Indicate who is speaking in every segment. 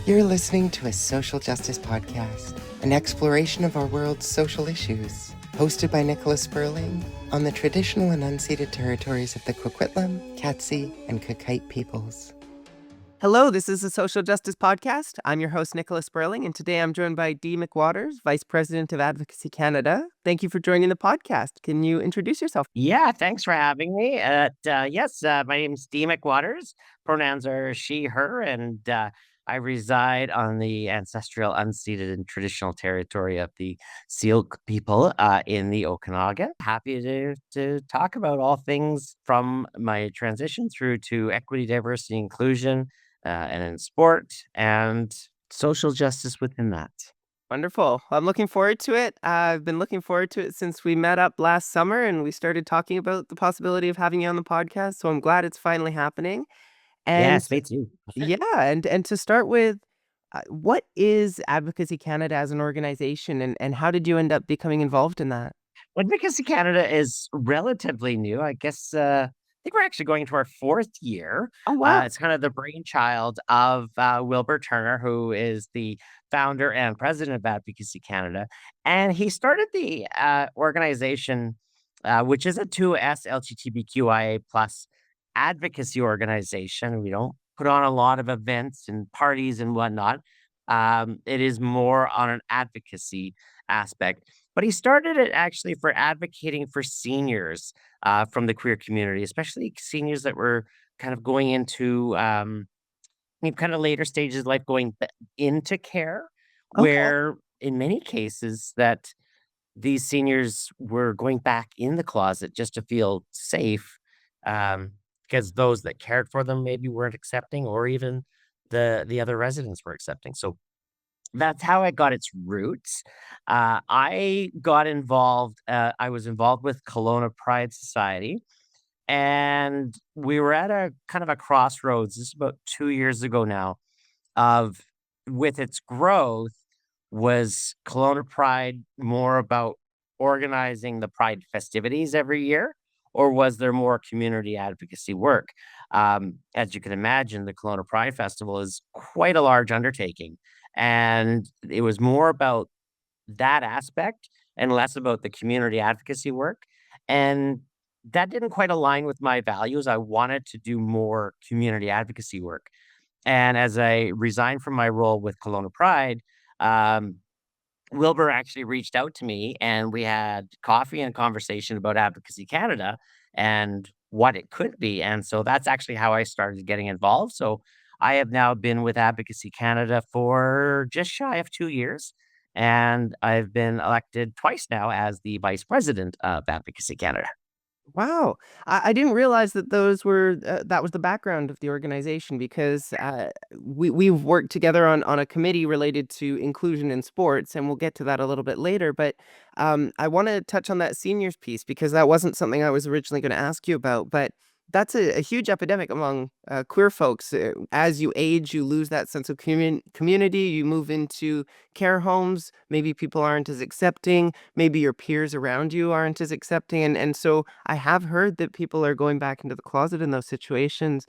Speaker 1: You're listening to a social justice podcast, an exploration of our world's social issues, hosted by Nicola Spurling on the traditional and unceded territories of the Kwikwetlem, Katzie, and Qayqayt peoples.
Speaker 2: Hello, this is a Social Justice Podcast. I'm your host, Nicola Spurling, and today I'm joined by Dee McWatters, Vice President of Advocacy Canada. Thank you for joining the podcast. Can you introduce yourself?
Speaker 3: Yeah, thanks for having me. My name's Dee McWatters. Pronouns are she, her, and I reside on the ancestral, unceded, and traditional territory of the Syilx people in the Okanagan. Happy to talk about all things from my transition through to equity, diversity, inclusion, and in sport and social justice within that.
Speaker 2: Wonderful. I'm looking forward to it. I've been looking forward to it since we met up last summer and we started talking about the possibility of having you on the podcast. So I'm glad it's finally happening. And
Speaker 3: Yes, me too.
Speaker 2: yeah, and to start with, what is Advocacy Canada as an organization, and how did you end up becoming involved in that?
Speaker 3: Advocacy Canada is relatively new. I guess I think we're actually going into our fourth year.
Speaker 2: Oh, wow.
Speaker 3: It's kind of the brainchild of Wilbur Turner, who is the founder and president of Advocacy Canada. And he started the organization, which is a 2S LGBTQIA plus advocacy organization. We don't put on a lot of events and parties and whatnot. It is more on an advocacy aspect. But he started it actually for advocating for seniors from the queer community, especially seniors that were kind of going into kind of later stages of life, going into care,
Speaker 2: Okay.
Speaker 3: where in many cases that these seniors were going back in the closet just to feel safe, because those that cared for them maybe weren't accepting, or even the other residents were accepting. So that's how it got its roots. I got involved. I was involved with Kelowna Pride Society, and we were at a kind of a crossroads. This is about 2 years ago now. Of with its growth, was Kelowna Pride more about organizing the Pride festivities every year, or was there more community advocacy work? As you can imagine, the Kelowna Pride Festival is quite a large undertaking, and it was more about that aspect and less about the community advocacy work. And that didn't quite align with my values. I wanted to do more community advocacy work. And as I resigned from my role with Kelowna Pride, um, Wilbur actually reached out to me and we had coffee and a conversation about Advocacy Canada and what it could be. And so that's actually how I started getting involved. So I have now been with Advocacy Canada for just shy of 2 years. And I've been elected twice now as the vice president of Advocacy Canada.
Speaker 2: Wow. I didn't realize that that was the background of the organization because we've worked together on a committee related to inclusion in sports, and we'll get to that a little bit later. But I want to touch on that seniors piece because that wasn't something I was originally going to ask you about. But that's a huge epidemic among queer folks. As you age, you lose that sense of community. You move into care homes. Maybe people aren't as accepting. Maybe your peers around you aren't as accepting. And so I have heard that people are going back into the closet in those situations.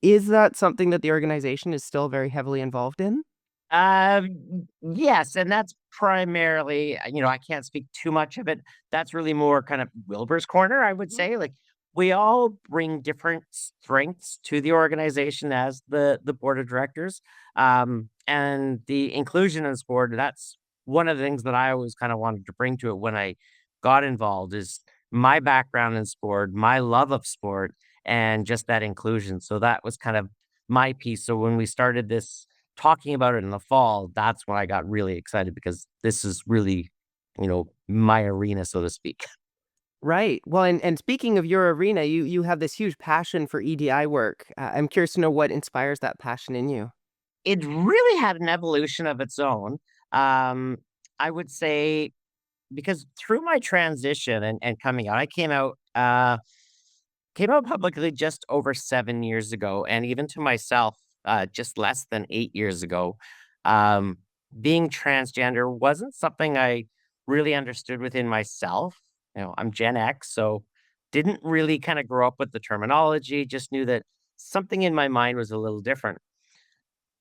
Speaker 2: Is that something that the organization is still very heavily involved in?
Speaker 3: Yes, and that's primarily, I can't speak too much of it. That's really more kind of Wilbur's corner, I would say. Like we all bring different strengths to the organization as the board of directors. And the inclusion in sport, that's one of the things that I always kind of wanted to bring to it when I got involved is my background in sport, my love of sport, and just that inclusion. So that was kind of my piece. So when we started this talking about it in the fall, that's when I got really excited because this is really, my arena, so to speak.
Speaker 2: Right. Well, and speaking of your arena, you have this huge passion for EDI work. I'm curious to know what inspires that passion in you.
Speaker 3: It really had an evolution of its own. Um, I would say because through my transition and coming out, I came out publicly just over 7 years ago, and even to myself, just less than 8 years ago. Um, Being transgender wasn't something I really understood within myself. I'm Gen X, so didn't really kind of grow up with the terminology, just knew that something in my mind was a little different.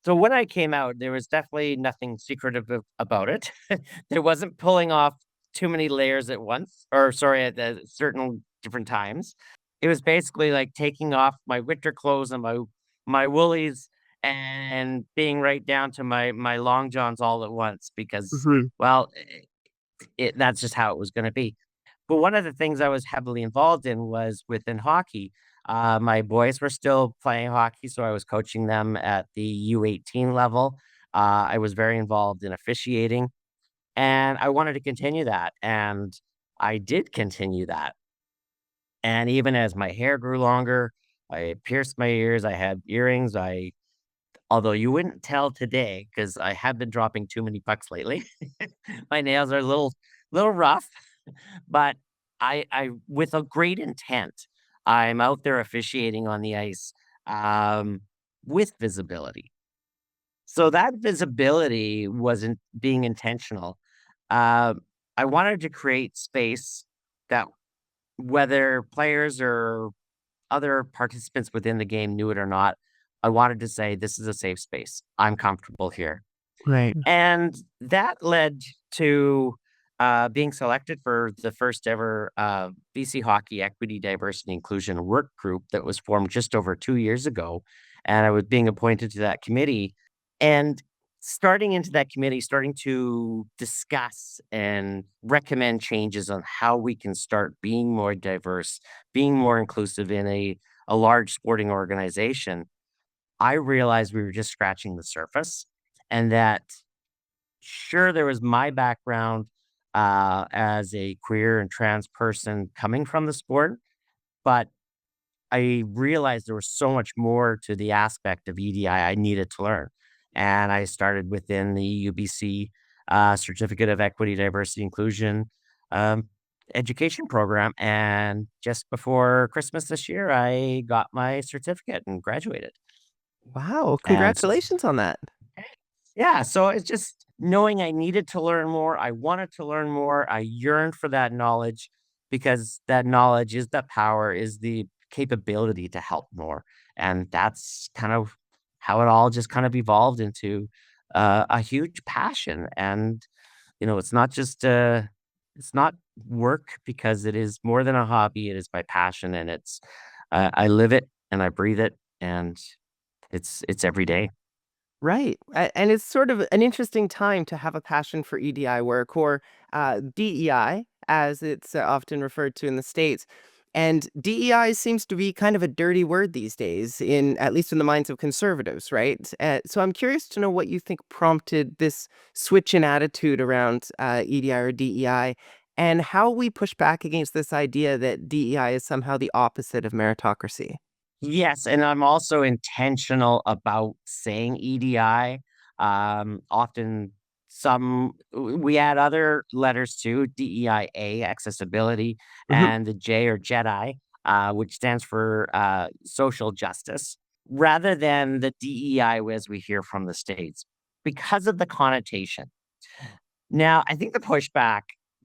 Speaker 3: So when I came out, there was definitely nothing secretive about it. There wasn't pulling off too many layers at once, or sorry, at certain different times. It was basically like taking off my winter clothes and my woolies and being right down to my long johns all at once because,
Speaker 2: Mhm.
Speaker 3: well, that's just how it was going to be. But one of the things I was heavily involved in was within hockey. My boys were still playing hockey, so I was coaching them at the U18 level. I was very involved in officiating, and I wanted to continue that. And I did continue that. And even as my hair grew longer, I pierced my ears, I had earrings. Although you wouldn't tell today because I have been dropping too many pucks lately. My nails are a little rough, but I with a great intent, I'm out there officiating on the ice, um, with visibility. So that visibility wasn't being intentional. Um, I wanted to create space that whether players or other participants within the game knew it or not, I wanted to say, "This is a safe space. I'm comfortable here."
Speaker 2: Right.
Speaker 3: And that led to, being selected for the first ever, BC Hockey Equity, Diversity, Inclusion Work Group that was formed just over 2 years ago, and I was being appointed to that committee, and starting into that committee, starting to discuss and recommend changes on how we can start being more diverse, being more inclusive in a large sporting organization, I realized we were just scratching the surface and that sure, there was my background, as a queer and trans person coming from the sport, but I realized there was so much more to the aspect of EDI I needed to learn. And I started within the UBC Certificate of Equity, Diversity, Inclusion education program. And just before Christmas this year, I got my certificate and graduated.
Speaker 2: Wow,
Speaker 3: And
Speaker 2: congratulations on that.
Speaker 3: yeah, so it's just knowing I needed to learn more. I wanted to learn more. I yearned for that knowledge because that knowledge is the power, is the capability to help more. And that's kind of how it all just kind of evolved into a huge passion. And, it's not just it's not work because it is more than a hobby. It is my passion and I live it and I breathe it and it's every day.
Speaker 2: Right. And it's sort of an interesting time to have a passion for EDI work or DEI, as it's often referred to in the States. And DEI seems to be kind of a dirty word these days, in at least in the minds of conservatives, right? So I'm curious to know what you think prompted this switch in attitude around EDI or DEI, and how we push back against this idea that DEI is somehow the opposite of meritocracy.
Speaker 3: Yes, and I'm also intentional about saying EDI. Often we add other letters to DEIA, accessibility,
Speaker 2: Hmm.
Speaker 3: and the J or JEDI, which stands for social justice, rather than the DEI as we hear from the States, because of the connotation. Now, I think the pushback,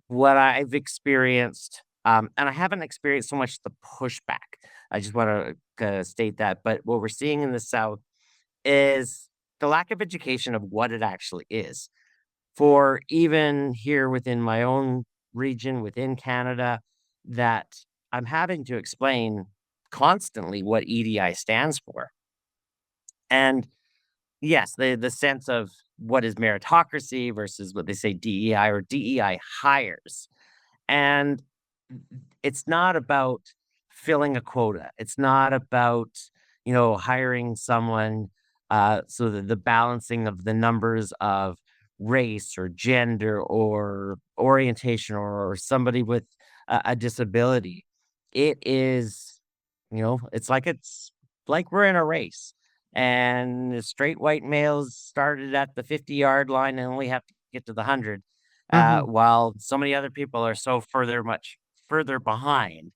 Speaker 3: what I've experienced, and I haven't experienced so much the pushback. I just want to state that. But what we're seeing in the South is the lack of education of what it actually is. For even here within my own region, within Canada, that I'm having to explain constantly what EDI stands for. And yes, the sense of what is meritocracy versus what they say DEI or DEI hires. And it's not about filling a quota. It's not about, hiring someone so that the balancing of the numbers of race or gender or orientation or somebody with a disability. It is, it's like we're in a race and the straight white males started at the 50-yard line and only have to get to the 100,
Speaker 2: Hmm.
Speaker 3: while so many other people are so much further behind.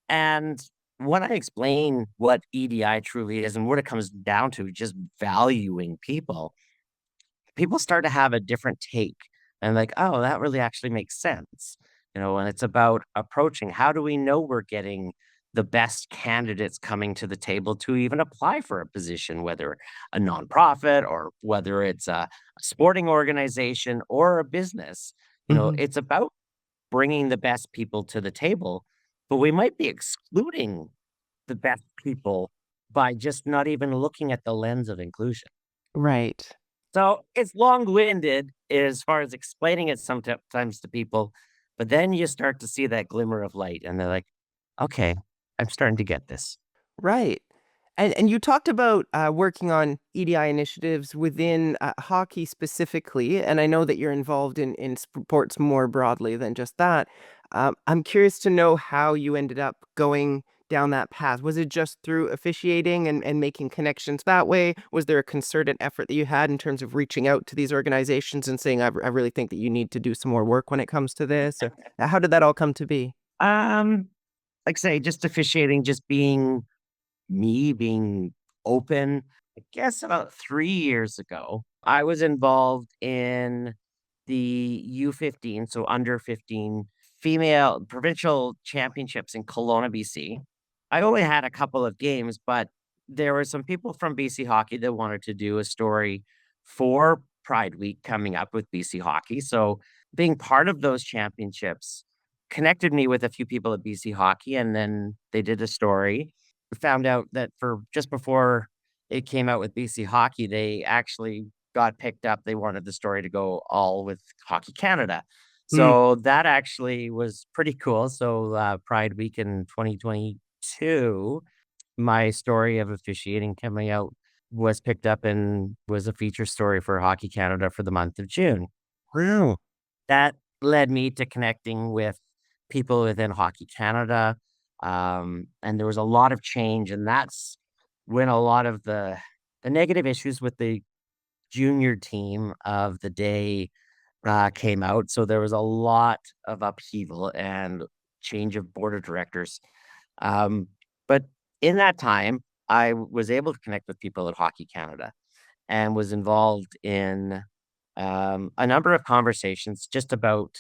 Speaker 3: And when I explain what EDI truly is and what it comes down to, just valuing people, people start to have a different take and like, oh, that really actually makes sense. And it's about approaching how do we know we're getting the best candidates coming to the table to even apply for a position, whether a nonprofit or whether it's a sporting organization or a business.
Speaker 2: Hmm.
Speaker 3: It's about bringing the best people to the table, but we might be excluding the best people by just not even looking at the lens of inclusion.
Speaker 2: Right.
Speaker 3: So it's long-winded as far as explaining it sometimes to people, but then you start to see that glimmer of light and they're like, okay, I'm starting to get this.
Speaker 2: Right. And you talked about working on EDI initiatives within hockey specifically, and I know that you're involved in sports more broadly than just that. I'm curious to know how you ended up going down that path. Was it just through officiating and making connections that way? Was there a concerted effort that you had in terms of reaching out to these organizations and saying, I really think that you need to do some more work when it comes to this? Or how did that all come to be?
Speaker 3: Um, like I say, just officiating, just being me, being open. I guess about 3 years ago, I was involved in the U15, so under 15 female provincial championships in Kelowna, BC. I only had a couple of games, but there were some people from BC Hockey that wanted to do a story for Pride Week coming up with BC Hockey. So being part of those championships connected me with a few people at BC Hockey, and then they did a story. Found out that for just before it came out with BC Hockey, they actually got picked up. They wanted the story to go all with Hockey Canada.
Speaker 2: Mm.
Speaker 3: So that actually was pretty cool. So Pride Week in 2022, my story of officiating coming out was picked up and was a feature story for Hockey Canada for the month of June.
Speaker 2: Wow.
Speaker 3: That led me to connecting with people within Hockey Canada. And there was a lot of change, and that's when a lot of the negative issues with the junior team of the day came out. So there was a lot of upheaval and change of board of directors. But in that time, I was able to connect with people at Hockey Canada and was involved in a number of conversations just about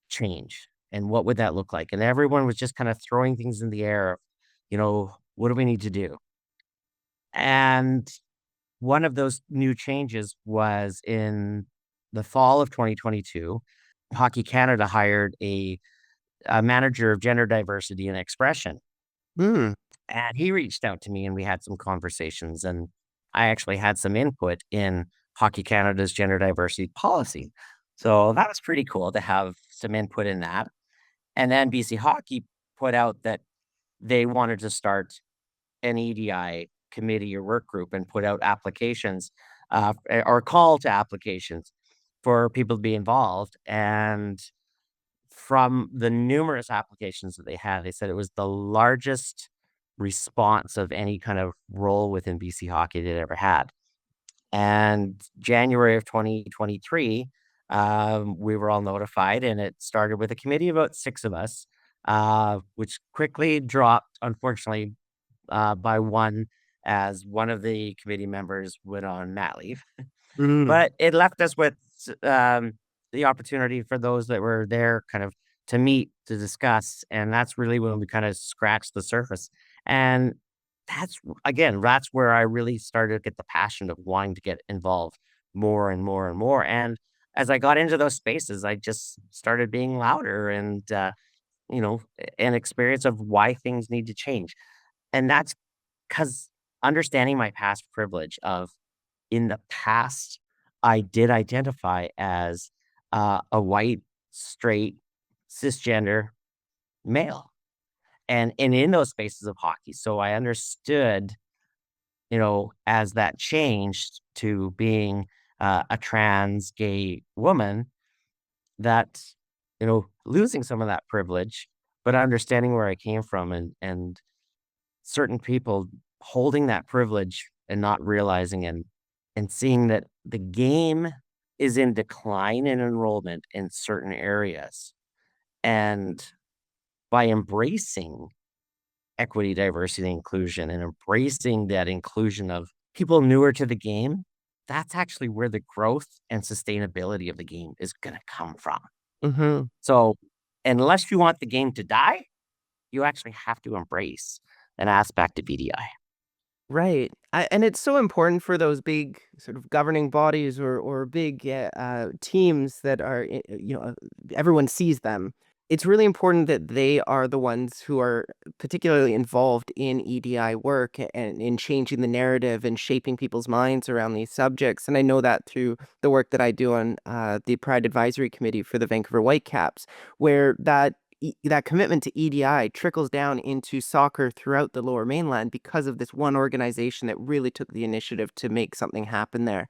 Speaker 3: change and what would that look like. And everyone was just kind of throwing things in the air. What do we need to do? And one of those new changes was in the fall of 2022. Hockey Canada hired a manager of gender diversity and expression.
Speaker 2: Mm.
Speaker 3: And he reached out to me and we had some conversations. And I actually had some input in Hockey Canada's gender diversity policy. So that was pretty cool to have some input in that. And then BC Hockey put out that they wanted to start an EDI committee or work group and put out applications or call to applications for people to be involved. And from the numerous applications that they had, they said it was the largest response of any kind of role within BC Hockey they'd ever had. And January of 2023, we were all notified, and it started with a committee of about 6 of us, which quickly dropped, unfortunately, by one, as one of the committee members went on mat leave.
Speaker 2: Mm.
Speaker 3: But it left us with the opportunity for those that were there kind of to meet, to discuss, and that's really when we kind of scratched the surface. And that's where I really started to get the passion of wanting to get involved more and more and more. And as I got into those spaces, I just started being louder and an experience of why things need to change. And that's because understanding my past privilege of in the past, I did identify as a white, straight, cisgender male, and in those spaces of hockey. So I understood, as that changed to being a trans gay woman, that losing some of that privilege, but understanding where I came from and certain people holding that privilege and not realizing and seeing that the game is in decline in enrollment in certain areas. And by embracing equity, diversity, inclusion, and embracing that inclusion of people newer to the game, that's actually where the growth and sustainability of the game is going to come from.
Speaker 2: Mhm.
Speaker 3: So, unless you want the game to die, you actually have to embrace an aspect of EDI.
Speaker 2: Right. And it's so important for those big sort of governing bodies or big teams that are, everyone sees them. It's really important that they are the ones who are particularly involved in EDI work and in changing the narrative and shaping people's minds around these subjects. And I know that through the work that I do on the Pride Advisory Committee for the Vancouver Whitecaps, where that commitment to EDI trickles down into soccer throughout the Lower Mainland because of this one organization that really took the initiative to make something happen there.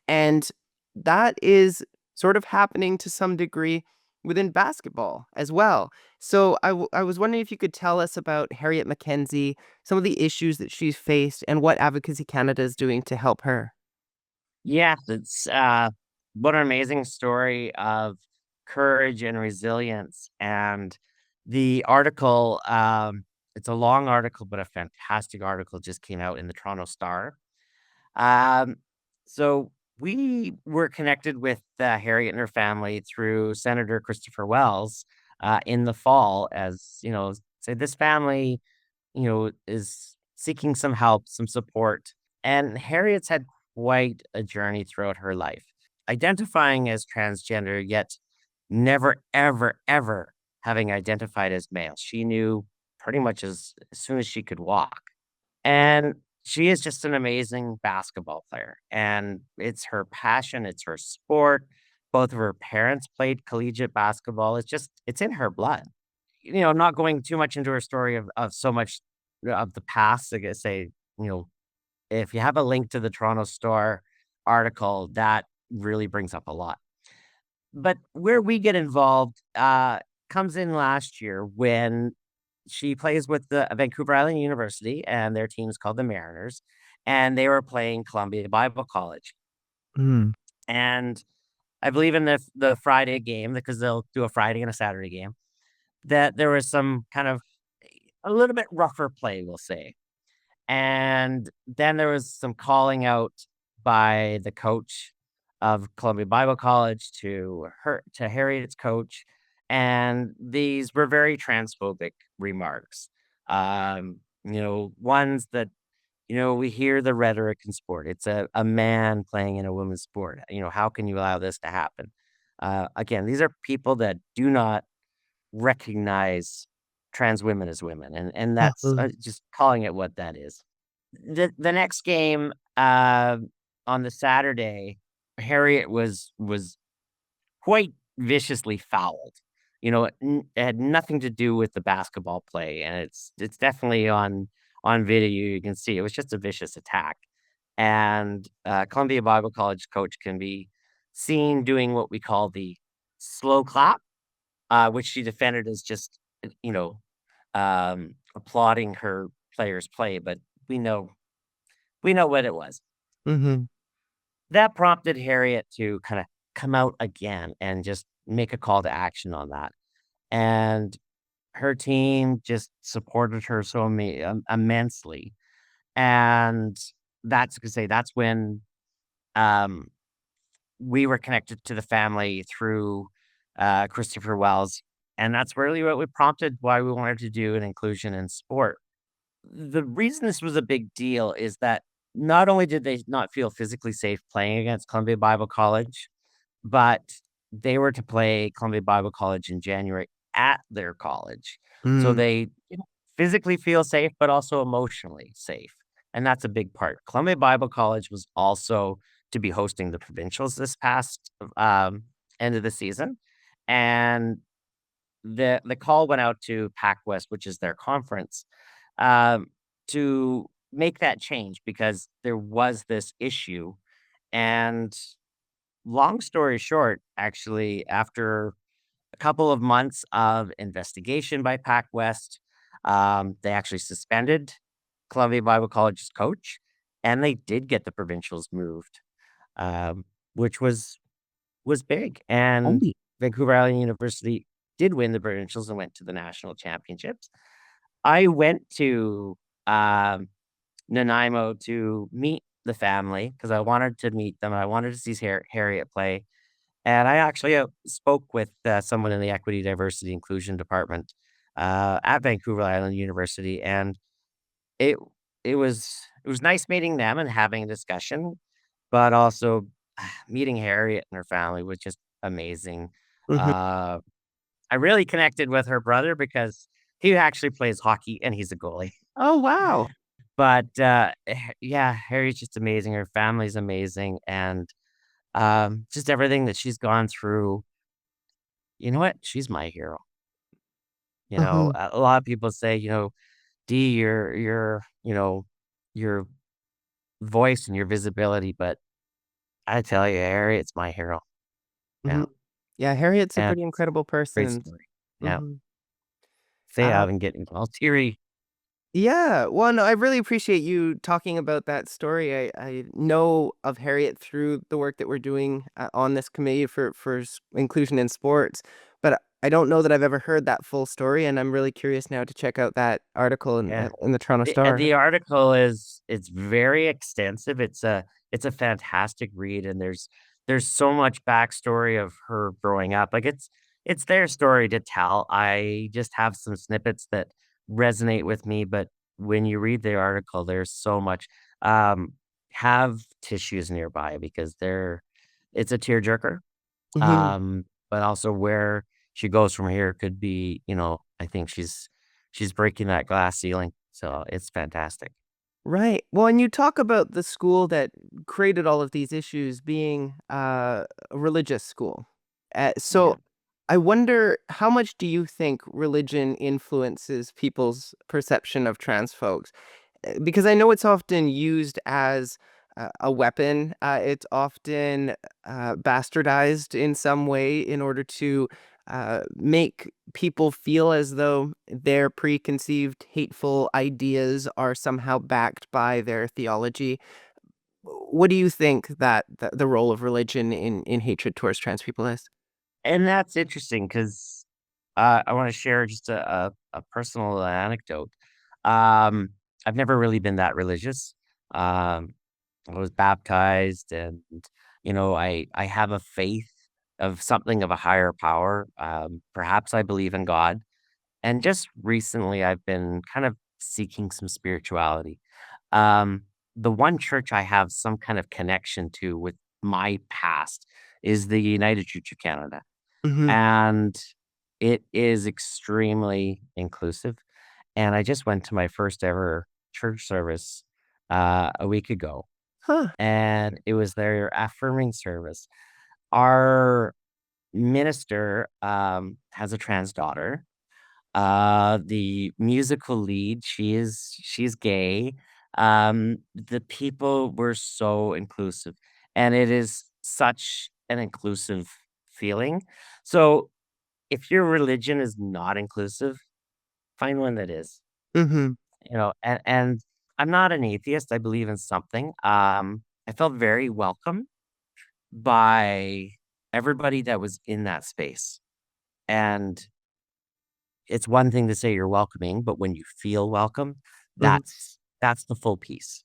Speaker 2: And that is sort of happening to some degree within basketball as well. So I was wondering if you could tell us about Harriet McKenzie, some of the issues that she's faced, and what Advocacy Canada is doing to help her.
Speaker 3: Yeah, it's what an amazing story of courage and resilience. And the article, it's a long article, but a fantastic article just came out in the Toronto Star. Um, so we were connected with Harriet and her family through Senator Christopher Wells in the fall, as say this family, is seeking some help, some support. And Harriet's had quite a journey throughout her life, identifying as transgender, yet never, ever, ever having identified as male. She knew pretty much as soon as she could walk. And she is just an amazing basketball player. And it's her passion, it's her sport. Both of her parents played collegiate basketball. It's in her blood. Not going too much into her story of so much of the past. Like I say, you know, if you have a link to the Toronto Star article, that really brings up a lot. But where we get involved comes in last year when she plays with the Vancouver Island University, and their team's called the Mariners, and they were playing Columbia Bible College.
Speaker 2: Mm.
Speaker 3: And I believe in the Friday game, because they'll do a Friday and a Saturday game, that there was some kind of a little bit rougher play, we'll say. And then there was some calling out by the coach of Columbia Bible College to Harriet's coach, and these were very transphobic remarks. Ones that we hear the rhetoric in sport. It's a man playing in a women's sport. How can you allow this to happen? Again, these are people that do not recognize trans women as women, and that's just calling it what that is. The next game on the Saturday, Harriet was quite viciously fouled. It had nothing to do with the basketball play, and it's definitely on video. You can see it was just a vicious attack. And Columbia Bible College coach can be seen doing what we call the slow clap, which she defended as just you know applauding her players' play, but we know what it was.
Speaker 2: Mm-hmm.
Speaker 3: That prompted Harriet to kind of come out again and just make a call to action on that. And her team just supported her so immensely. And that's when um, we were connected to the family through Christopher Wells. And that's really what we prompted why we wanted to do an inclusion in sport. The reason this was a big deal is that not only did they not feel physically safe playing against Columbia Bible College, but they were to play Columbia Bible College in January at their college. So
Speaker 2: Mm.
Speaker 3: they physically feel safe, but also emotionally safe. And that's a big part. Columbia Bible College was also to be hosting the provincials this past end of the season. And the call went out to Pac West, which is their conference, um, to make that change because there was this issue. And long story short, actually, after a couple of months of investigation by Pac West, they actually suspended Columbia Bible College's coach, and they did get the provincials moved, which was big. And
Speaker 2: Only.
Speaker 3: Vancouver Island University did win the provincials and went to the national championships. I went to Nanaimo to meet the family because I wanted to meet them. I wanted to see Harriet play. And I actually spoke with someone in the Equity, Diversity, Inclusion department at Vancouver Island University, and it it was nice meeting them and having a discussion, but also meeting Harriet and her family was just amazing.
Speaker 2: Mhm.
Speaker 3: Uh, I really connected with her brother because he actually plays hockey and he's a goalie.
Speaker 2: Oh, wow.
Speaker 3: But yeah, Harriet's just amazing. Her family's amazing, and just everything that she's gone through. You know what? She's my hero.
Speaker 2: Mhm.
Speaker 3: A lot of people say, Dee, your voice and your visibility, but I tell you, Harriet's my hero. Yeah,
Speaker 2: Mhm. Yeah, Harriet's a
Speaker 3: and
Speaker 2: pretty incredible person,
Speaker 3: great
Speaker 2: and
Speaker 3: story. Yeah,
Speaker 2: mhm.
Speaker 3: say
Speaker 2: Uh,
Speaker 3: I've been getting all teary.
Speaker 2: yeah, well, no, I really appreciate you talking about that story. I know of Harriet through the work that we're doing on this committee for inclusion in sports, but I don't know that I've ever heard that full story, and I'm really curious now to check out that article
Speaker 3: Yeah.
Speaker 2: in the Toronto Star.
Speaker 3: The article it's very extensive. It's a fantastic read, and there's so much backstory of her growing up. Like it's their story to tell. I just have some snippets that resonate with me, but when you read the article, there's so much. Um, have tissues nearby because it's a tearjerker.
Speaker 2: Mhm.
Speaker 3: But also where she goes from here could be, I think she's breaking that glass ceiling. So it's fantastic.
Speaker 2: Right. Well, and you talk about the school that created all of these issues being a religious school.
Speaker 3: Yeah.
Speaker 2: So I wonder, how much do you think religion influences people's perception of trans folks? Because I know it's often used as a weapon. It's often bastardized in some way in order to make people feel as though their preconceived hateful ideas are somehow backed by their theology. What do you think that the role of religion in hatred towards trans people is?
Speaker 3: And that's interesting because I want to share just a personal anecdote. Um, I've never really been that religious. Um, I was baptized, and I have a faith of something of a higher power. Perhaps I believe in God. And just recently, I've been kind of seeking some spirituality. Um, the one church I have some kind of connection to with my past is the United Church of Canada.
Speaker 2: Hmm.
Speaker 3: And it is extremely inclusive. And I just went to my first ever church service a week ago,
Speaker 2: Huh.
Speaker 3: and it was their affirming service. Our minister has a trans daughter. The musical lead, she's gay. The people were so inclusive, and it is such an inclusive feeling. So if your religion is not inclusive, find one that is.
Speaker 2: Hmm.
Speaker 3: And I'm not an atheist. I believe in something. I felt very welcome by everybody that was in that space. And it's one thing to say you're welcoming, but when you feel welcome,
Speaker 2: Hmm.
Speaker 3: that's the full piece.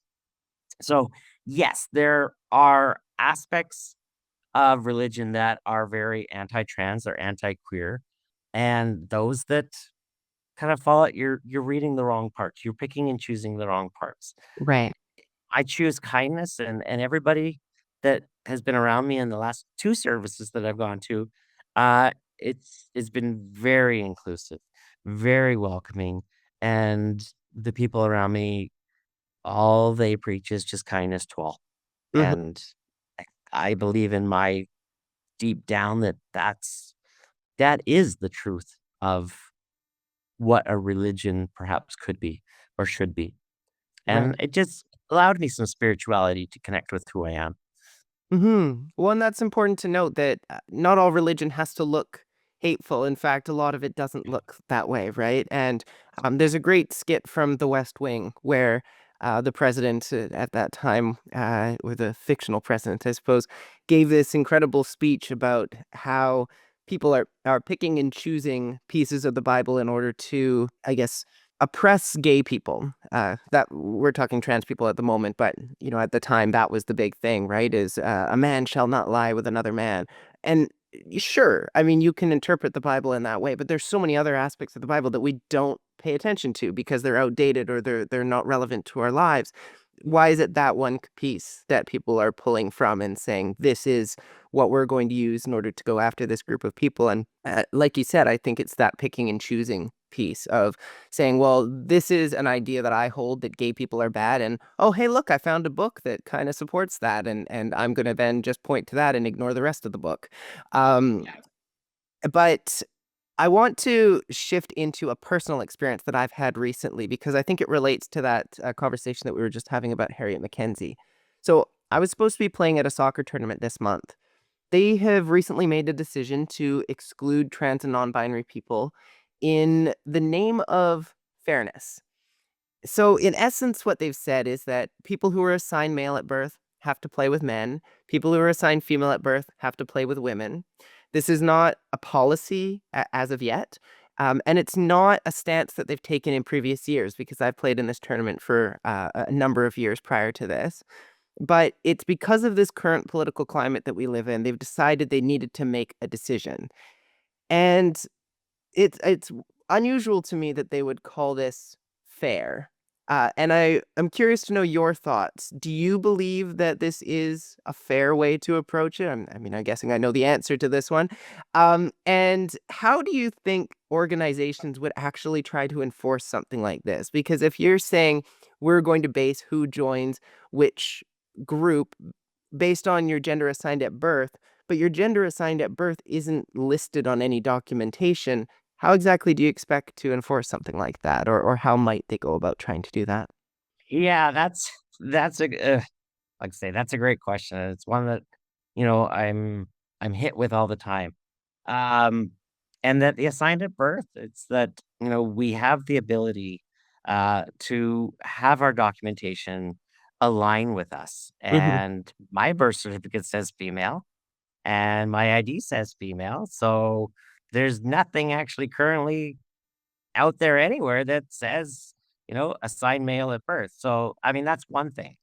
Speaker 3: So, yes, there are aspects of religion that are very anti-trans or anti-queer, and those that kind of fall out, you're reading the wrong parts. You're picking and choosing the wrong parts.
Speaker 2: Right.
Speaker 3: I choose kindness, and everybody that has been around me in the last 2 services that I've gone to, it's been very inclusive, very welcoming, and the people around me, all they preach is just kindness to all,
Speaker 2: Hmm.
Speaker 3: and I I believe in my deep down that is the truth of what a religion perhaps could be or should be, and
Speaker 2: Right.
Speaker 3: it just allowed me some spirituality to connect with who I am.
Speaker 2: Well, and that's important to note that not all religion has to look hateful. In fact, a lot of it doesn't look that way, right? And there's a great skit from The West Wing where the president at that time, or the fictional president, I suppose, gave this incredible speech about how people are picking and choosing pieces of the Bible in order to, I guess, oppress gay people. That we're talking trans people at the moment, but at the time that was the big thing, right? Is a man shall not lie with another man, and Sure. I mean, you can interpret the Bible in that way, but there's so many other aspects of the Bible that we don't pay attention to because they're outdated or they're not relevant to our lives. Why is it that one piece that people are pulling from and saying this is what we're going to use in order to go after this group of people? And like you said, I think it's that picking and choosing piece of saying, well, this is an idea that I hold that gay people are bad, and oh, hey, look, I found a book that kind of supports that, and I'm going to then just point to that and ignore the rest of the book. Um, but I want to shift into a personal experience that I've had recently because I think it relates to that conversation that we were just having about Harriet Mackenzie. So I was supposed to be playing at a soccer tournament this month. They have recently made a decision to exclude trans and non-binary people in the name of fairness. So in essence, what they've said is that people who are assigned male at birth have to play with men. People who are assigned female at birth have to play with women. This is not a policy as of yet. And it's not a stance that they've taken in previous years because I've played in this tournament for a number of years prior to this. But it's because of this current political climate that we live in, they've decided they needed to make a decision. And it's unusual to me that they would call this fair. And I'm curious to know your thoughts. Do you believe that this is a fair way to approach it? I mean, I'm guessing I know the answer to this one. And how do you think organizations would actually try to enforce something like this? Because if you're saying we're going to base who joins which group based on your gender assigned at birth, but your gender assigned at birth isn't listed on any documentation, how exactly do you expect to enforce something like that, or how might they go about trying to do that?
Speaker 3: Yeah, that's a like I say, that's a great question. And it's one that, I'm hit with all the time. Um, and that the assigned at birth, it's that, we have the ability to have our documentation align with us.
Speaker 2: Mhm.
Speaker 3: And my birth certificate says female and my ID says female. So there's nothing actually currently out there anywhere that says, assigned male at birth. So, I mean, that's one thing.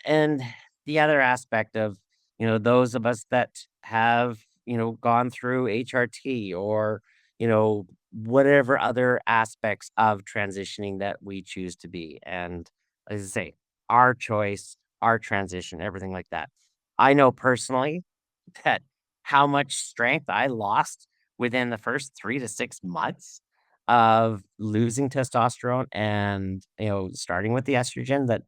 Speaker 3: And the other aspect of, those of us that have, gone through HRT or, whatever other aspects of transitioning that we choose to be. And as I say, our choice, our transition, everything like that. I know personally that how much strength I lost within the first 3 to 6 months of losing testosterone and, starting with the estrogen that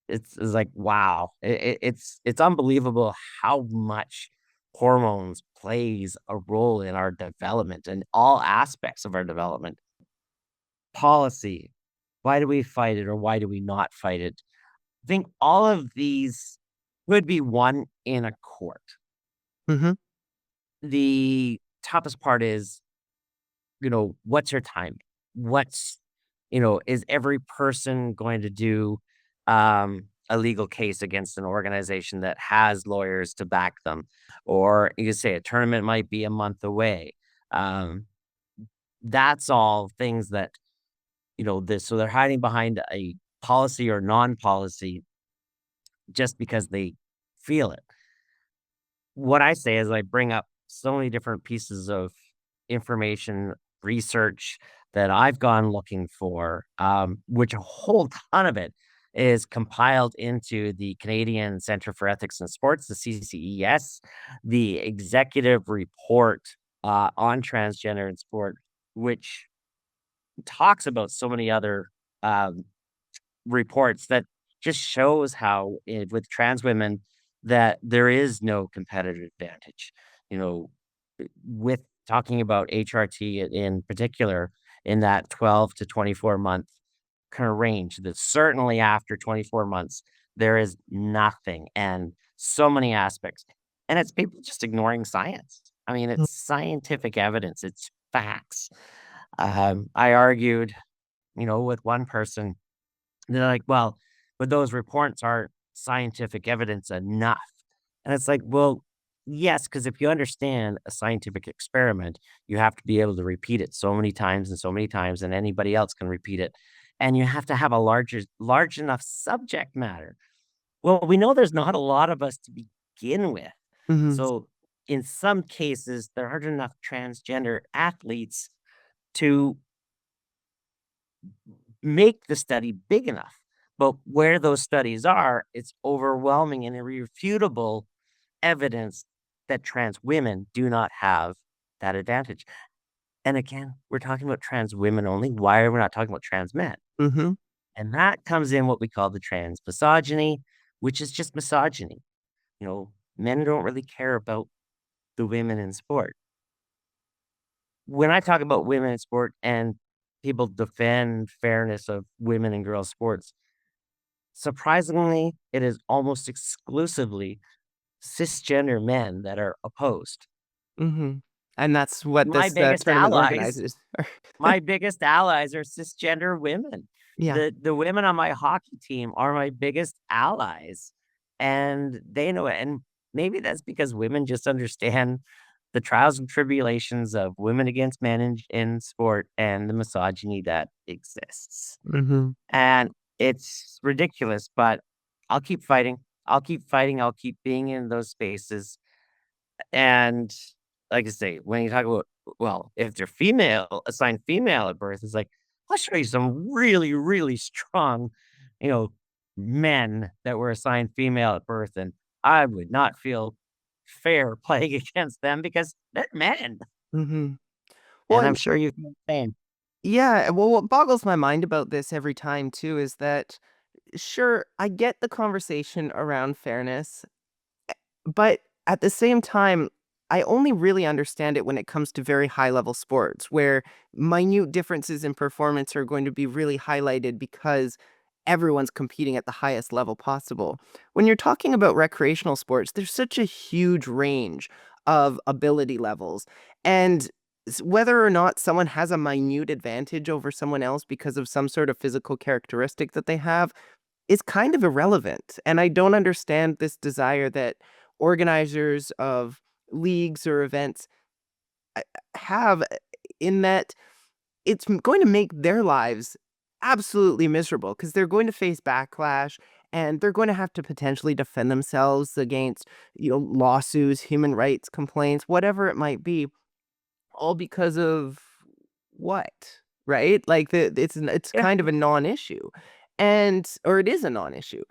Speaker 3: it's like, wow, it's unbelievable how much hormones plays a role in our development and all aspects of our development. Policy, why do we fight it or why do we not fight it? I think all of these could be won in a court.
Speaker 2: Mhm.
Speaker 3: The toughest part is, what's your time? What's, is every person going to do a legal case against an organization that has lawyers to back them? Or you could say a tournament might be a month away. Um, that's all things that, this, so they're hiding behind a policy or non-policy just because they feel it. What I say is I bring up so many different pieces of information, research that I've gone looking for, which a whole ton of it is compiled into the Canadian Centre for Ethics in Sports, the CCES, the executive report on transgender in sport, which talks about so many other um, reports that just shows how with trans women that there is no competitive advantage. You know, with talking about HRT in particular in that 12 to 24 month kind of range, that certainly after 24 months, there is nothing and so many aspects. And it's people just ignoring science. I mean,
Speaker 2: Mm.
Speaker 3: it's scientific evidence, it's facts. I argued, with one person, they're like, well, but those reports aren't scientific evidence enough. And it's like, well, yes, because if you understand a scientific experiment, you have to be able to repeat it so many times and so many times, and anybody else can repeat it. And you have to have a large enough subject matter. Well, we know there's not a lot of us to begin with.
Speaker 2: Mhm.
Speaker 3: So in some cases, there aren't enough transgender athletes to make the study big enough. But where those studies are, it's overwhelming and irrefutable evidence that trans women do not have that advantage. And again, we're talking about trans women only. Why are we not talking about trans men?
Speaker 2: Mm-hmm.
Speaker 3: And that comes in what we call the trans misogyny, which is just misogyny. Men don't really care about the women in sport. When I talk about women in sport and people defend fairness of women and girls sports, surprisingly, it is almost exclusively cisgender men that are opposed.
Speaker 2: Mm-hmm. And that's what
Speaker 3: My
Speaker 2: this
Speaker 3: biggest
Speaker 2: tournament
Speaker 3: allies,
Speaker 2: organizes.
Speaker 3: my biggest allies are cisgender women.
Speaker 2: Yeah.
Speaker 3: The women on my hockey team are my biggest allies, and they know it. And maybe that's because women just understand the trials and tribulations of women against men in sport and the misogyny that exists.
Speaker 2: Mm-hmm.
Speaker 3: And it's ridiculous, but I'll keep fighting. I'll keep fighting. I'll keep being in those spaces. And like I say, when you talk about, well, if they're assigned female at birth, it's like, I'll show you some really, really strong, you know, men that were assigned female at birth. And I would not feel fair playing against them because they're men.
Speaker 2: Mm-hmm. Well,
Speaker 3: And I'm
Speaker 2: and
Speaker 3: sure you feel the same.
Speaker 2: yeah, well, what boggles my mind about this every time too is that sure, I get the conversation around fairness, but at the same time, I only really understand it when it comes to very high level sports where minute differences in performance are going to be really highlighted because everyone's competing at the highest level possible. When you're talking about recreational sports, there's such a huge range of ability levels. And whether or not someone has a minute advantage over someone else because of some sort of physical characteristic that they have is kind of irrelevant. And I don't understand this desire that organizers of leagues or events uh, have in that it's going to make their lives absolutely miserable because they're going to face backlash and they're going to have to potentially defend themselves against, lawsuits, human rights complaints, whatever it might be, all because of what? Right? Like it's
Speaker 3: Yeah.
Speaker 2: kind of a non-issue. Or it is a non-issue.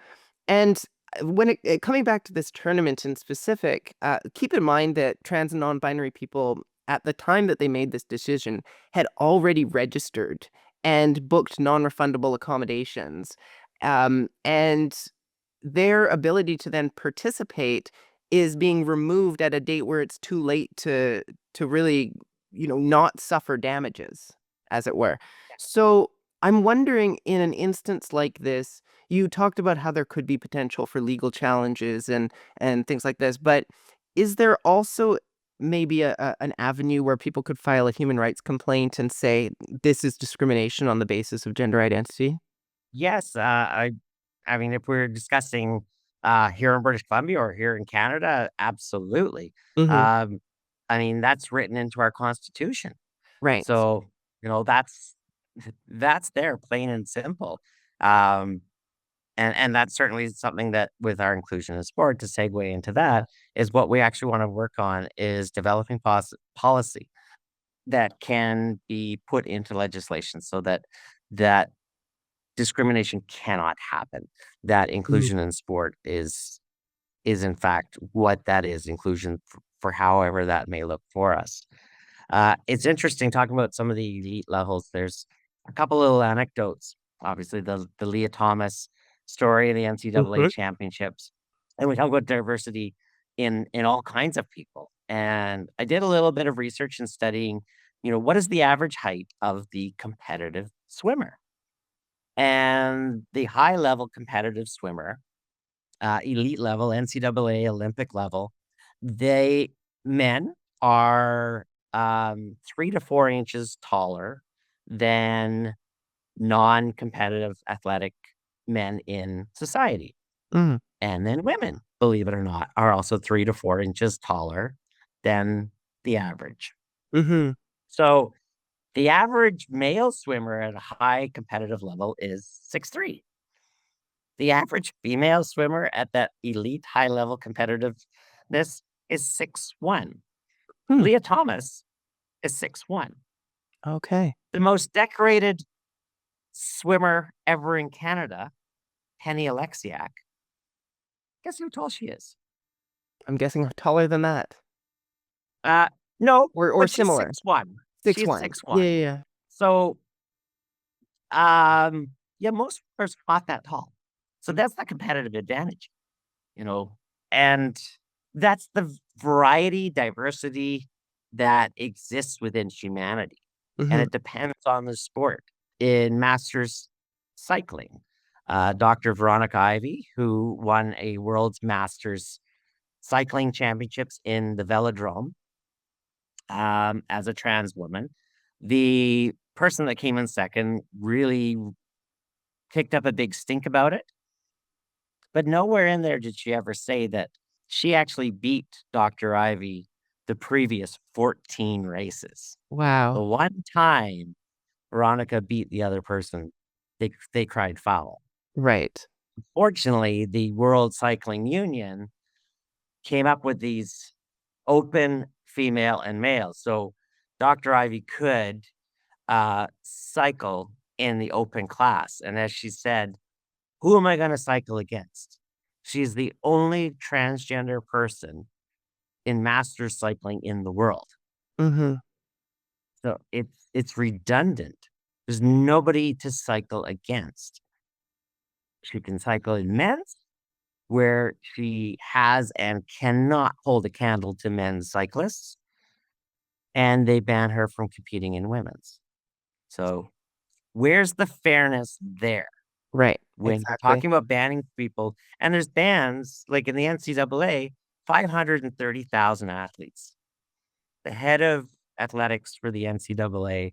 Speaker 2: And when coming back to this tournament in specific, keep in mind that trans and non-binary people at the time that they made this decision had already registered and booked non-refundable accommodations. And their ability to then participate is being removed at a date where it's too late to really, not suffer damages, as it were. So I'm wondering, in an instance like this, you talked about how there could be potential for legal challenges and things like this, but is there also maybe an avenue where people could file a human rights complaint and say this is discrimination on the basis of gender identity?
Speaker 3: Yes. I mean, if we're discussing here in British Columbia or here in Canada, absolutely.
Speaker 2: Hmm.
Speaker 3: Um, I mean, that's written into our constitution.
Speaker 2: Right.
Speaker 3: So, that's that's there, plain and simple. Um, and that's certainly something that with our inclusion in sport, to segue into that, is what we actually want to work on is developing policy that can be put into legislation so that discrimination cannot happen. That
Speaker 2: Mhm.
Speaker 3: inclusion in sport is in fact what that is, inclusion for however that may look for us. It's interesting talking about some of the elite levels. There's a couple little anecdotes. Obviously, the Leah Thomas story, the NCAA
Speaker 2: Mhm.
Speaker 3: championships, and we talk about diversity in all kinds of people. And I did a little bit of research and studying, what is the average height of the competitive swimmer? And the high level competitive swimmer, elite level, NCAA, Olympic level, they men are 3 to 4 inches taller than non-competitive athletic men in society.
Speaker 2: Mhm.
Speaker 3: And then women, believe it or not, are also 3 to 4 inches taller than the average.
Speaker 2: Mhm.
Speaker 3: So the average male swimmer at a high competitive level is 6'3". The average female swimmer at that elite high level competitiveness is 6'1".
Speaker 2: Hmm.
Speaker 3: Leah Thomas is 6'1".
Speaker 2: Okay.
Speaker 3: The most decorated swimmer ever in Canada, Penny Alexiak. Guess how tall she is?
Speaker 2: I'm guessing taller than that.
Speaker 3: No,
Speaker 2: Or
Speaker 3: but she's
Speaker 2: similar.
Speaker 3: 6'1". She's
Speaker 2: 6'1".
Speaker 3: 6'1".
Speaker 2: Yeah.
Speaker 3: So, yeah, most swimmers are not that tall. So that's the competitive advantage, and that's the variety, diversity that exists within humanity. And
Speaker 2: Mhm.
Speaker 3: it depends on the sport. In masters cycling, Dr. Veronica Ivy, who won a world's masters cycling championships in the velodrome, as a trans woman, the person that came in second really kicked up a big stink about it. But nowhere in there did she ever say that she actually beat Dr. Ivy the previous 14 races. The
Speaker 2: Wow.
Speaker 3: one time Veronica beat the other person, they cried foul.
Speaker 2: Right.
Speaker 3: Fortunately, the World Cycling Union came up with these open female and male. So Dr. Ivy could cycle in the open class. And as she said, who am I going to cycle against? She's the only transgender person in masters cycling in the world.
Speaker 2: Mhm.
Speaker 3: So it's redundant. There's nobody to cycle against. She can cycle in men's, where she has and cannot hold a candle to men's cyclists, and they ban her from competing in women's. So where's the fairness there?
Speaker 2: Right.
Speaker 3: When you're
Speaker 2: Exactly.
Speaker 3: talking about banning people, and there's bans like in the NCAA, 530,000 athletes. The head of athletics for the NCAA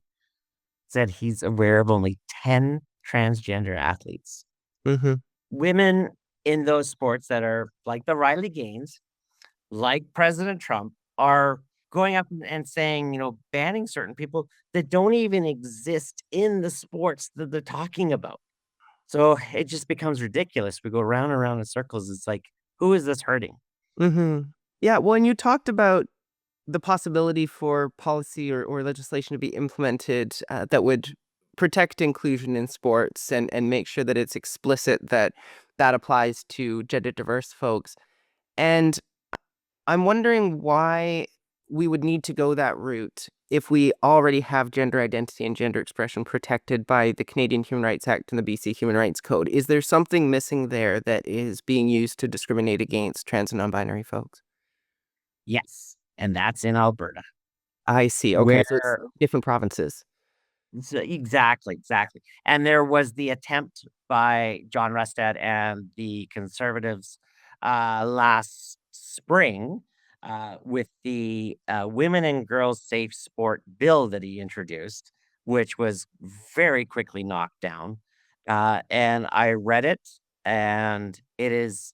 Speaker 3: said he's aware of only 10 transgender athletes.
Speaker 2: Mhm.
Speaker 3: Women in those sports that are like the Riley Gaines, like President Trump, are going up and saying, banning certain people that don't even exist in the sports that they're talking about. So it just becomes ridiculous. We go round and round in circles. It's like, who is this hurting?
Speaker 2: Mhm. Yeah, well, and you talked about the possibility for policy or legislation to be implemented that would protect inclusion in sports and make sure that it's explicit that that applies to gender diverse folks. And I'm wondering why we would need to go that route if we already have gender identity and gender expression protected by the Canadian Human Rights Act and the BC Human Rights Code. Is there something missing there that is being used to discriminate against trans and non-binary folks?
Speaker 3: Yes. And that's in Alberta.
Speaker 2: I see. Okay, so it's
Speaker 3: Where
Speaker 2: different provinces.
Speaker 3: exactly. And there was the attempt by John Rustad and the Conservatives last spring with the Women and Girls Safe Sport bill that he introduced, which was very quickly knocked down. And I read it, and it is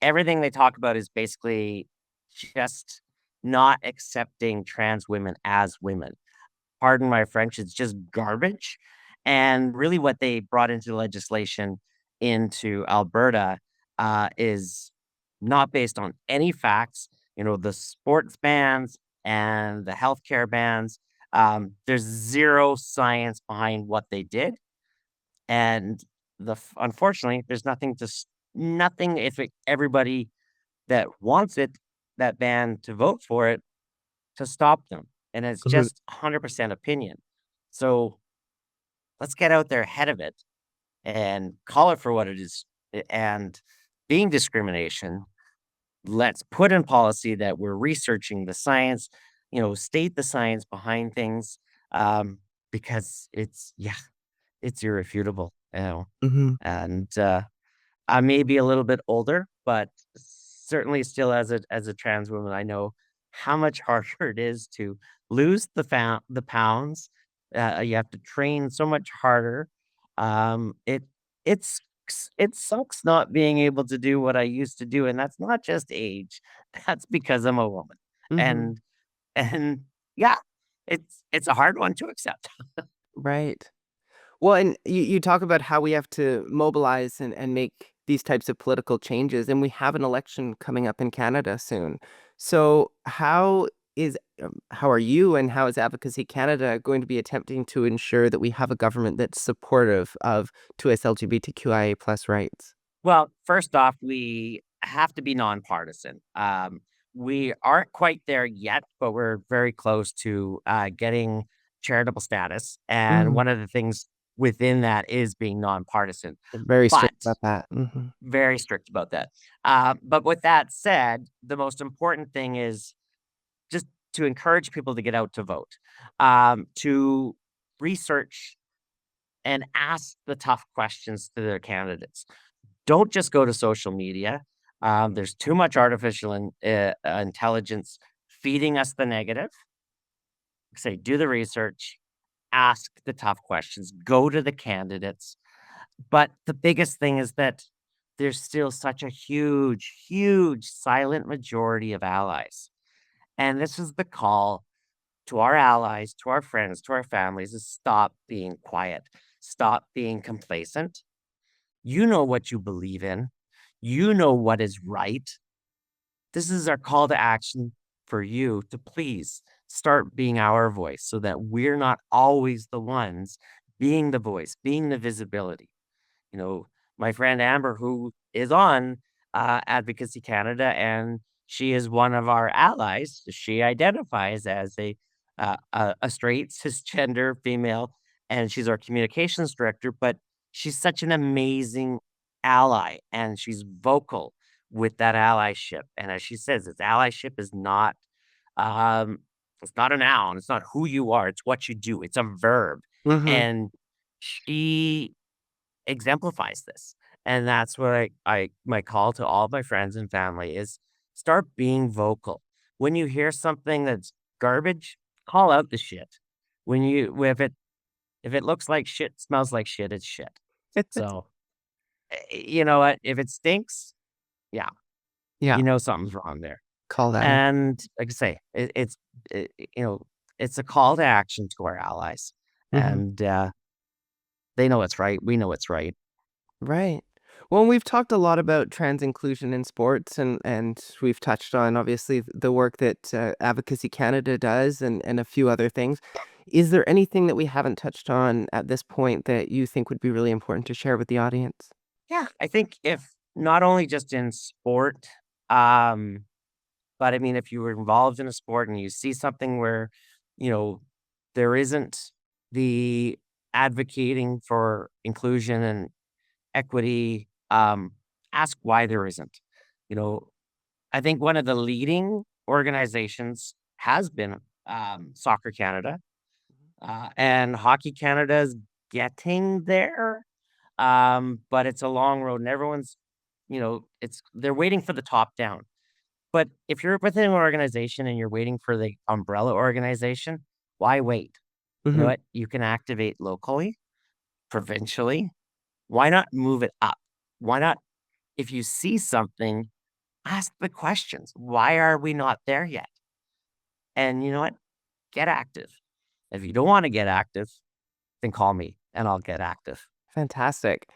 Speaker 3: everything they talk about is basically just not accepting trans women as women. Pardon my French, it's just garbage. And really what they brought into legislation into Alberta is not based on any facts. The sports bans and the healthcare bans, there's zero science behind what they did. And unfortunately, there's nothing if everybody that wants it, that ban, to vote for it, to stop them. And it's
Speaker 2: Mhm.
Speaker 3: just 100% opinion. So let's get out there ahead of it and call it for what it is. And being discrimination, let's put in policy that we're researching the science, state the science behind things, because it's irrefutable.
Speaker 2: Mhm.
Speaker 3: And I may be a little bit older, but certainly still as a trans woman, I know how much harder it is to lose the pounds. You have to train so much harder. It it's it sucks not being able to do what I used to do, and that's not just age. That's because I'm a woman,
Speaker 2: Mhm.
Speaker 3: and and yeah, it's a hard one to accept.
Speaker 2: Right. Well, and you talk about how we have to mobilize and make these types of political changes, and we have an election coming up in Canada soon. So how are you and how is Advocacy Canada going to be attempting to ensure that we have a government that's supportive of 2S LGBTQIA plus rights?
Speaker 3: Well, first off, we have to be nonpartisan. We aren't quite there yet, but we're very close to getting charitable status. And
Speaker 2: Mm,
Speaker 3: one of the things within that is being nonpartisan,
Speaker 2: very
Speaker 3: but
Speaker 2: strict about that.
Speaker 3: very strict about that. But with that said, the most important thing is just to encourage people to get out to vote, to research and ask the tough questions to their candidates. Don't just go to social media. There's too much artificial intelligence feeding us the negative. Say, do the research, ask the tough questions, go to the candidates. But the biggest thing is that there's still such a huge, huge silent majority of allies. And this is the call to our allies, to our friends, to our families is stop being quiet, stop being complacent. You know what you believe in. You know what is right. This is our call to action for you to please start being our voice so that we're not always the ones being the voice, being the visibility. You know, my friend Amber, who is on Advocacy Canada, and she is one of our allies. She identifies as a straight cisgender female, and she's our communications director. But she's such an amazing ally, and she's vocal with that allyship. And as she says, it's allyship is not um, it's not a noun. It's not who you are. It's what you do. It's a verb,
Speaker 2: Mm-hmm.
Speaker 3: and she exemplifies this. And that's what I my call to all of my friends and family is start being vocal. When you hear something that's garbage, call out the shit. When you if it looks like shit, smells like shit, it's shit. So you know what? If it stinks, yeah,
Speaker 2: Yeah,
Speaker 3: you know something's wrong there.
Speaker 2: call that out.
Speaker 3: And like I say, you know it's a call to action to our allies,
Speaker 2: Mm-hmm.
Speaker 3: and they know it's right. We know it's right.
Speaker 2: Right. Well, we've talked a lot about trans inclusion in sports, and we've touched on obviously the work that Advocacy Canada does, and a few other things. Is there anything that we haven't touched on at this point that you think would be really important to share with the audience?
Speaker 3: Yeah, I think if not only just in sport, um, but I mean, if you were involved in a sport and you see something where, you know, there isn't the advocating for inclusion and equity, ask why there isn't. You know, I think one of the leading organizations has been Soccer Canada, and Hockey Canada is getting there, but it's a long road, and everyone's, you know, it's they're waiting for the top down. But if you're within an organization and you're waiting for the umbrella organization, why wait? You know
Speaker 2: Mm-hmm.
Speaker 3: what? You can activate locally, provincially. Why not move it up? Why not, if you see something, ask the questions. Why are we not there yet? And you know what? Get active. If you don't want to get active, then call me and I'll get active.
Speaker 2: Fantastic.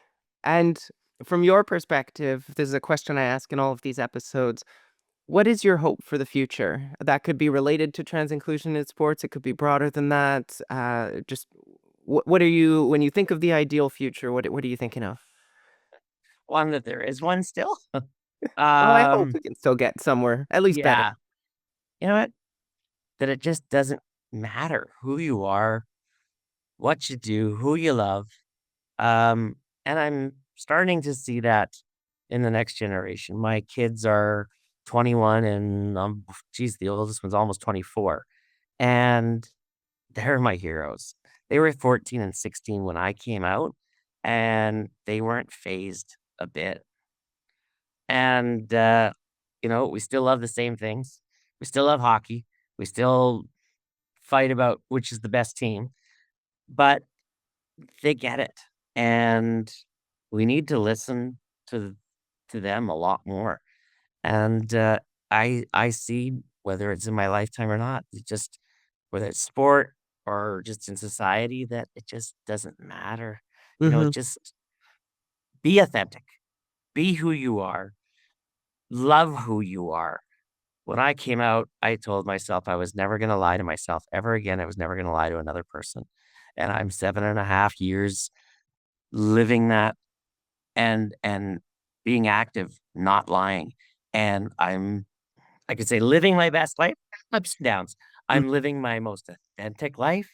Speaker 2: And from your perspective, this is a question I ask in all of these episodes. What is your hope for the future? That could be related to trans inclusion in sports. It could be broader than that. Just what are you when you think of the ideal future? What are you thinking of?
Speaker 3: One that there is one still.
Speaker 2: Well, I hope
Speaker 3: um,
Speaker 2: we can still get somewhere, at least better.
Speaker 3: yeah. You know what? That it just doesn't matter who you are, what you do, who you love. Um, and I'm starting to see that in the next generation. My kids are 21 and geez, the oldest one's almost 24. And they're my heroes. They were 14 and 16 when I came out, and they weren't phased a bit. And you know, we still love the same things. We still love hockey. We still fight about which is the best team, but they get it. And we need to listen to them a lot more. And I see whether it's in my lifetime or not, it just whether it's sport or just in society that it just doesn't matter. You know,
Speaker 2: Hmm.
Speaker 3: just be authentic, be who you are, love who you are, When I came out, I told myself I was never going to lie to myself ever again. I was never going to lie to another person. And I'm 7.5 years living that and being active, not lying. And I could say living my best life, ups and downs.
Speaker 2: Mm.
Speaker 3: I'm living my most authentic life.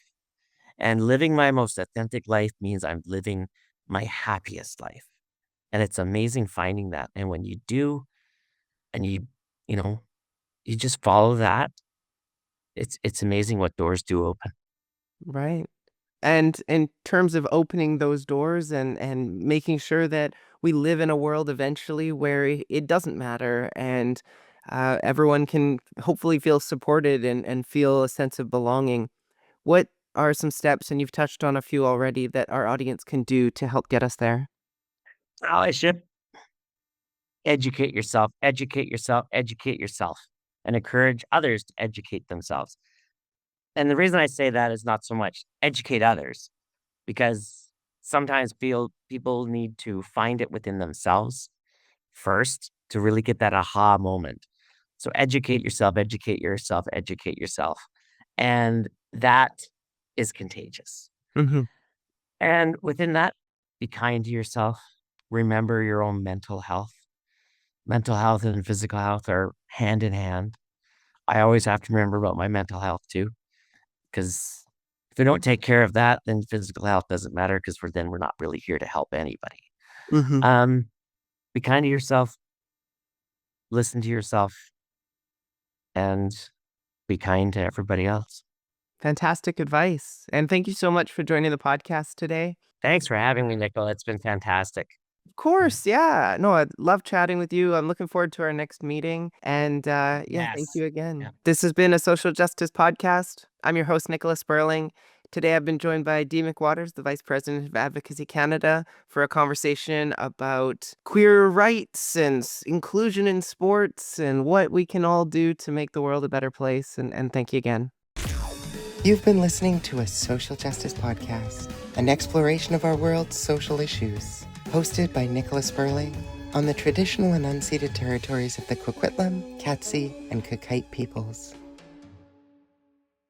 Speaker 3: And living my most authentic life means I'm living my happiest life. And it's amazing finding that. And when you do, and you know, you just follow that, it's amazing what doors do open.
Speaker 2: Right. And in terms of opening those doors and making sure that we live in a world eventually where it doesn't matter and everyone can hopefully feel supported and feel a sense of belonging. What are some steps, and you've touched on a few already, that our audience can do to help get us there?
Speaker 3: Allyship, educate yourself, educate yourself, educate yourself, and encourage others to educate themselves. And the reason I say that is not so much educate others, because sometimes people need to find it within themselves first to really get that aha moment. So educate yourself, educate yourself, educate yourself. And that is contagious.
Speaker 2: Hmm.
Speaker 3: And within that, be kind to yourself. Remember your own mental health. Mental health and physical health are hand in hand. I always have to remember about my mental health too, because if we don't take care of that, then physical health doesn't matter because we're not really here to help anybody.
Speaker 2: Hmm.
Speaker 3: Um, be kind to yourself, listen to yourself, and be kind to everybody else.
Speaker 2: Fantastic advice. And thank you so much for joining the podcast today.
Speaker 3: Thanks for having me, Nicola. It's been fantastic.
Speaker 2: Of course, yeah. No, I love chatting with you. I'm looking forward to our next meeting. And yeah, thank
Speaker 3: Yes.
Speaker 2: you again.
Speaker 3: Yeah.
Speaker 2: This has been a social justice podcast. I'm your host, Nicola Spurling. Today, I've been joined by Dee McWatters, the Vice President of Advocacy Canada, for a conversation about queer rights and inclusion in sports and what we can all do to make the world a better place. And thank you again.
Speaker 1: You've been listening to a social justice podcast, an exploration of our world's social issues, hosted by Nicola Spurling on the traditional and unceded territories of the Kwikwetlem, Katzie, and Qayqayt peoples.